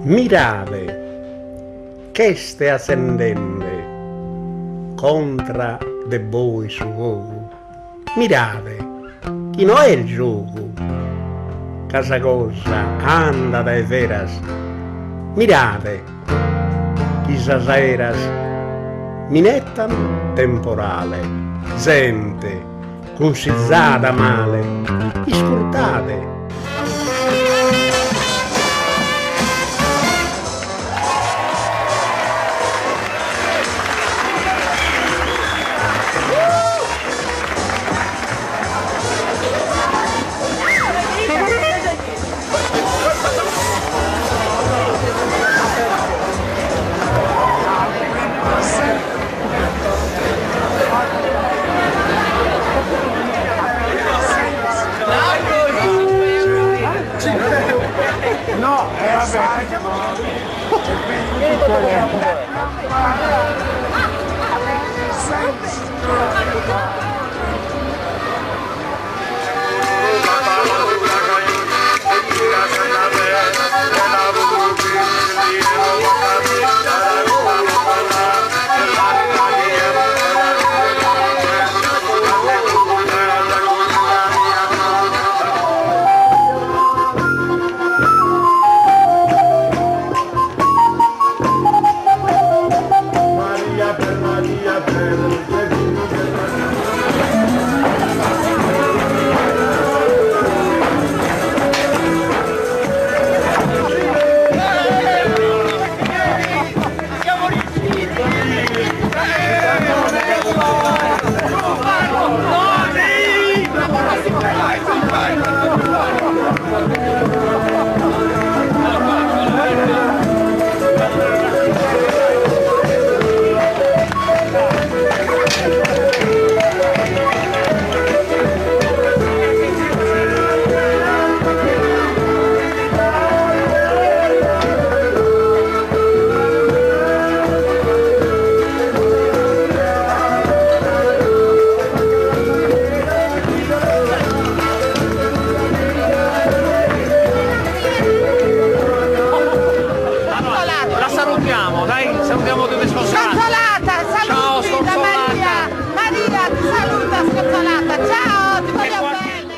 Mirave, che ste ascendente contra de voi su gogo. Mirave, chi no è il gioco, casa cosa anda dai veras. Mirave, chi saseras minettan temporale, gente consizzata male, iscurtate. No, vabbè. Salutiamo tutti i sconsolati. Sconsolata, Ciao, saluti da Maria. Maria ti saluta, Sconsolata. Ciao, ti voglio bene.